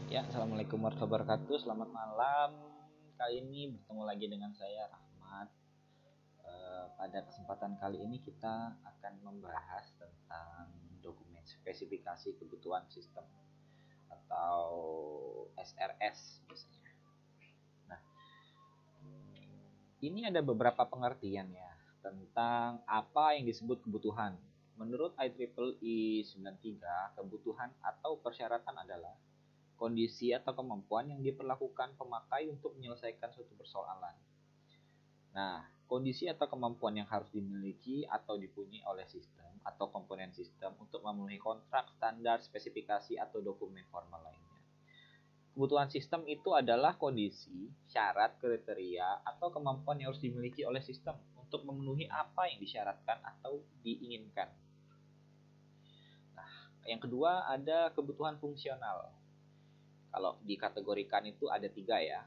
Ya, assalamualaikum warahmatullahi wabarakatuh. Selamat malam. Kali ini bertemu lagi dengan saya Rahmat. Pada kesempatan kali ini kita akan membahas tentang dokumen spesifikasi kebutuhan sistem atau SRS biasanya. Nah, ini ada beberapa pengertian ya tentang apa yang disebut kebutuhan. Menurut IEEE 93, kebutuhan atau persyaratan adalah kondisi atau kemampuan yang diperlakukan pemakai untuk menyelesaikan suatu persoalan. Nah, kondisi atau kemampuan yang harus dimiliki atau dipunyai oleh sistem atau komponen sistem untuk memenuhi kontrak, standar, spesifikasi, atau dokumen formal lainnya. Kebutuhan sistem itu adalah kondisi, syarat, kriteria, atau kemampuan yang harus dimiliki oleh sistem untuk memenuhi apa yang disyaratkan atau diinginkan. Nah, yang kedua ada kebutuhan fungsional. Kalau dikategorikan itu ada 3 ya.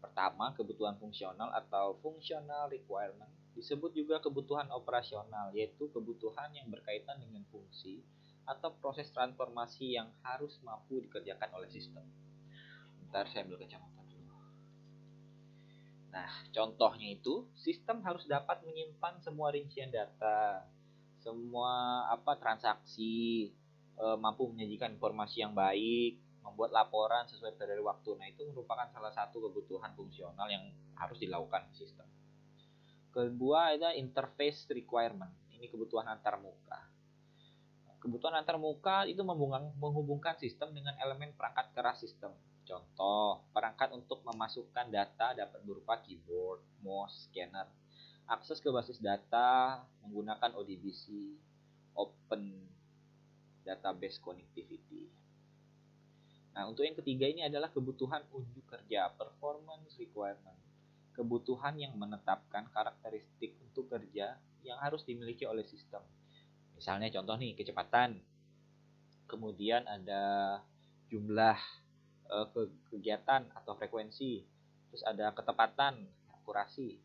Pertama, kebutuhan fungsional atau functional requirement. Disebut juga kebutuhan operasional, yaitu kebutuhan yang berkaitan dengan fungsi atau proses transformasi yang harus mampu dikerjakan oleh sistem. Bentar, saya ambil kacamata dulu. Nah, contohnya itu, sistem harus dapat menyimpan semua rincian data, semua transaksi, mampu menyajikan informasi yang baik, membuat laporan sesuai periode waktu. Nah, itu merupakan salah satu kebutuhan fungsional yang harus dilakukan sistem. Kedua ada interface requirement. Ini kebutuhan antarmuka. Kebutuhan antarmuka itu menghubungkan sistem dengan elemen perangkat keras sistem. Contoh, perangkat untuk memasukkan data dapat berupa keyboard, mouse, scanner. Akses ke basis data menggunakan ODBC, Open Database Connectivity. Nah, untuk yang ketiga ini adalah kebutuhan unjuk kerja, performance requirement. Kebutuhan yang menetapkan karakteristik untuk kerja yang harus dimiliki oleh sistem. Misalnya contoh nih, kecepatan. Kemudian ada jumlah kegiatan atau frekuensi. Terus ada ketepatan, akurasi.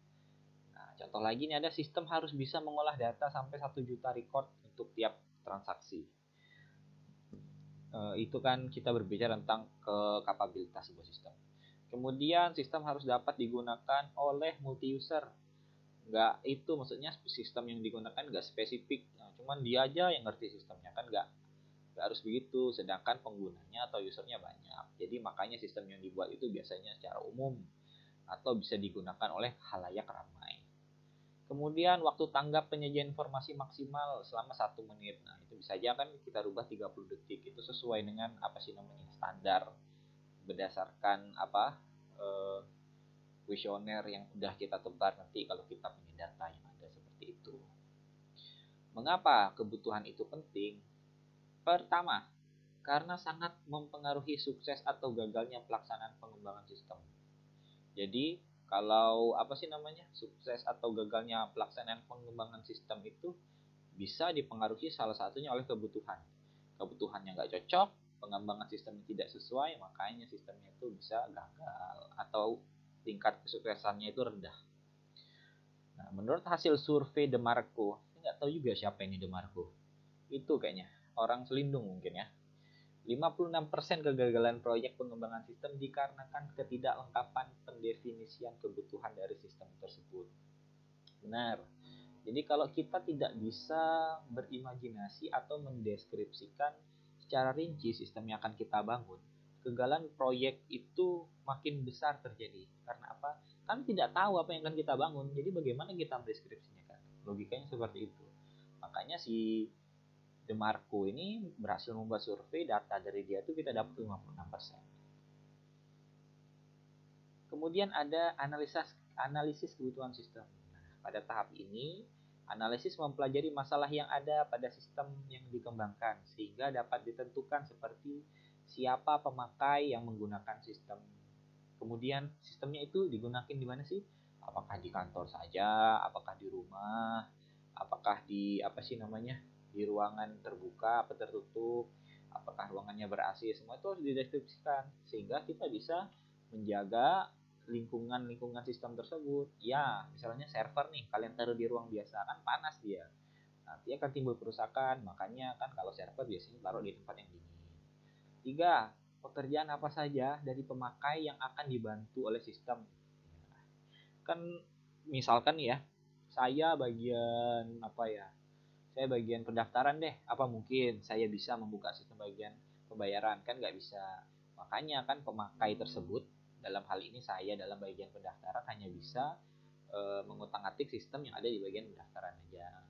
Nah, contoh lagi nih ada sistem harus bisa mengolah data sampai 1 juta record untuk tiap transaksi. Itu kan kita berbicara tentang kapabilitas sebuah sistem. Kemudian sistem harus dapat digunakan oleh multi user. Nggak itu maksudnya sistem yang digunakan nggak spesifik. Nah, cuman dia aja yang ngerti sistemnya kan nggak harus begitu. Sedangkan penggunanya atau usernya banyak. Jadi makanya sistem yang dibuat itu biasanya secara umum atau bisa digunakan oleh halayak ramai. Kemudian waktu tanggap penyajian informasi maksimal selama 1 menit. Nah, itu bisa aja kan kita rubah 30 detik. Itu sesuai dengan apa sih namanya? Standar berdasarkan kuesioner yang udah kita tebar nanti kalau kita punya data yang ada seperti itu. Mengapa kebutuhan itu penting? Pertama, karena sangat mempengaruhi sukses atau gagalnya pelaksanaan pengembangan sistem. Jadi kalau sukses atau gagalnya pelaksanaan pengembangan sistem itu bisa dipengaruhi salah satunya oleh kebutuhan. Kebutuhannya nggak cocok, pengembangan sistemnya tidak sesuai, makanya sistemnya itu bisa gagal atau tingkat kesuksesannya itu rendah. Nah, menurut hasil survei DeMarco, saya nggak tahu juga siapa ini DeMarco. Itu kayaknya orang Selindung mungkin ya. 56% kegagalan proyek pengembangan sistem dikarenakan ketidaklengkapan pendefinisian kebutuhan dari sistem tersebut. Benar. Jadi kalau kita tidak bisa berimajinasi atau mendeskripsikan secara rinci sistem yang akan kita bangun, kegagalan proyek itu makin besar terjadi. Karena apa? Kan tidak tahu apa yang akan kita bangun. Jadi bagaimana kita mendeskripsinya kan? Logikanya seperti itu. Makanya si DeMarco ini berhasil membuat survei, data dari dia itu kita dapat 56%. Kemudian ada analisis kebutuhan sistem. Nah, pada tahap ini, analisis mempelajari masalah yang ada pada sistem yang dikembangkan sehingga dapat ditentukan seperti siapa pemakai yang menggunakan sistem. Kemudian sistemnya itu digunakan di mana sih? Apakah di kantor saja, apakah di rumah, apakah di di ruangan terbuka atau tertutup, apakah ruangannya ber-AC, semua itu harus dideskripsikan sehingga kita bisa menjaga lingkungan sistem tersebut. Ya, misalnya server nih, kalian taruh di ruang biasa kan panas dia. Nanti akan timbul kerusakan, makanya kan kalau server biasanya taruh di tempat yang dingin. 3. pekerjaan apa saja dari pemakai yang akan dibantu oleh sistem. Kan misalkan ya, saya bagian apa ya? Saya bagian pendaftaran deh. Apa mungkin saya bisa membuka sistem bagian pembayaran? Kan nggak bisa. Makanya kan pemakai tersebut, dalam hal ini saya dalam bagian pendaftaran hanya bisa mengutak-atik sistem yang ada di bagian pendaftaran aja.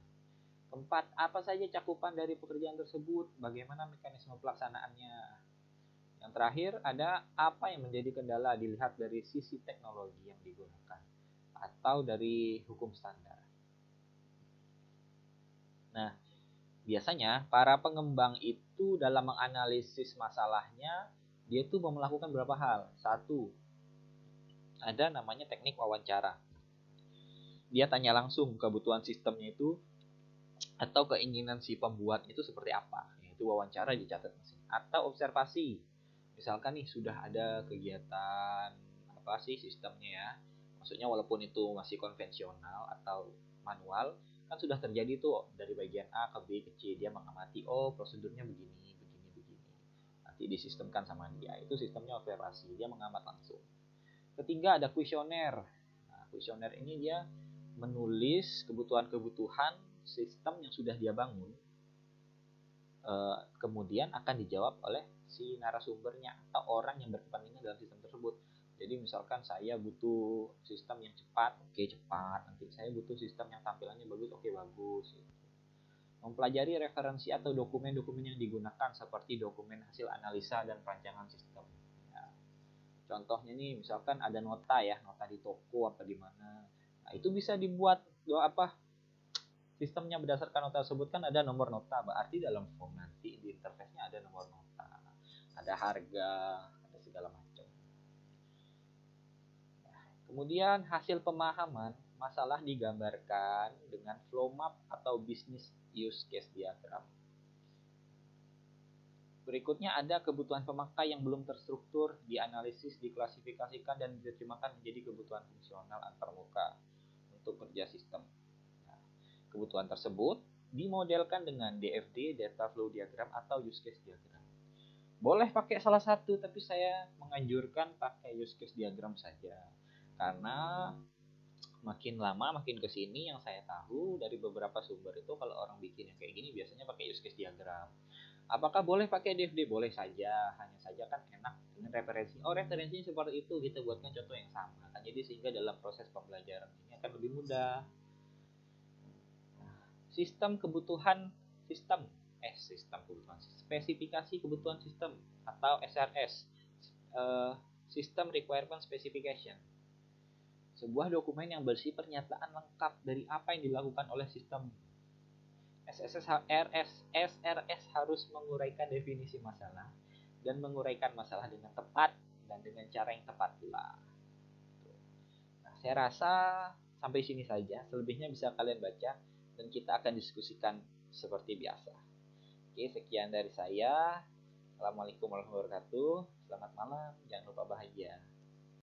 Keempat, apa saja cakupan dari pekerjaan tersebut? Bagaimana mekanisme pelaksanaannya? Yang terakhir, ada apa yang menjadi kendala dilihat dari sisi teknologi yang digunakan atau dari hukum standar. Nah, biasanya para pengembang itu dalam menganalisis masalahnya, dia itu melakukan beberapa hal. Satu, ada namanya teknik wawancara. Dia tanya langsung kebutuhan sistemnya itu atau keinginan si pembuat itu seperti apa. Itu wawancara dicatat masing. Atau observasi. Misalkan nih sudah ada kegiatan apa sih sistemnya ya. Maksudnya walaupun itu masih konvensional atau manual, kan sudah terjadi tuh dari bagian A ke B ke C, dia mengamati, oh prosedurnya begini, begini, begini. Nanti disistemkan sama dia. Itu sistemnya observasi, dia mengamat langsung. Ketiga ada kuesioner. Nah, kuesioner ini dia menulis kebutuhan-kebutuhan sistem yang sudah dia bangun, kemudian akan dijawab oleh si narasumbernya atau orang yang berkepentingan dalam sistem tersebut. Jadi misalkan saya butuh sistem yang cepat, oke cepat. Nanti saya butuh sistem yang tampilannya bagus, oke bagus. Mempelajari referensi atau dokumen-dokumen yang digunakan seperti dokumen hasil analisa dan perancangan sistem. Ya. Contohnya nih, misalkan ada nota ya, nota di toko apa di mana. Nah, itu bisa dibuat apa? Sistemnya berdasarkan nota tersebut kan ada nomor nota, berarti dalam form nanti di interface-nya ada nomor nota, ada harga, ada segala macam. Kemudian hasil pemahaman masalah digambarkan dengan flow map atau business use case diagram. Berikutnya ada kebutuhan pemakai yang belum terstruktur, dianalisis, diklasifikasikan, dan diterjemahkan menjadi kebutuhan fungsional antarmuka untuk kerja sistem. Nah, kebutuhan tersebut dimodelkan dengan DFD, Data Flow Diagram, atau Use Case Diagram. Boleh pakai salah satu, tapi saya menganjurkan pakai Use Case Diagram saja. Karena makin lama makin kesini yang saya tahu dari beberapa sumber itu kalau orang bikin yang kayak gini biasanya pakai use case diagram. Apakah boleh pakai DFD? Boleh saja, hanya saja kan enak dengan referensi. Oh referensinya seperti itu, kita buatkan contoh yang sama kan, jadi sehingga dalam proses pembelajaran ini akan lebih mudah. Sistem kebutuhan sistem sistem kebutuhan spesifikasi kebutuhan sistem atau SRS, System Requirement Specification, sebuah dokumen yang berisi pernyataan lengkap dari apa yang dilakukan oleh sistem. SRS harus menguraikan definisi masalah dan menguraikan masalah dengan tepat dan dengan cara yang tepat pula. Nah, saya rasa sampai sini saja. Selebihnya bisa kalian baca dan kita akan diskusikan seperti biasa. Oke, sekian dari saya. Assalamualaikum warahmatullahi wabarakatuh. Selamat malam, jangan lupa bahagia.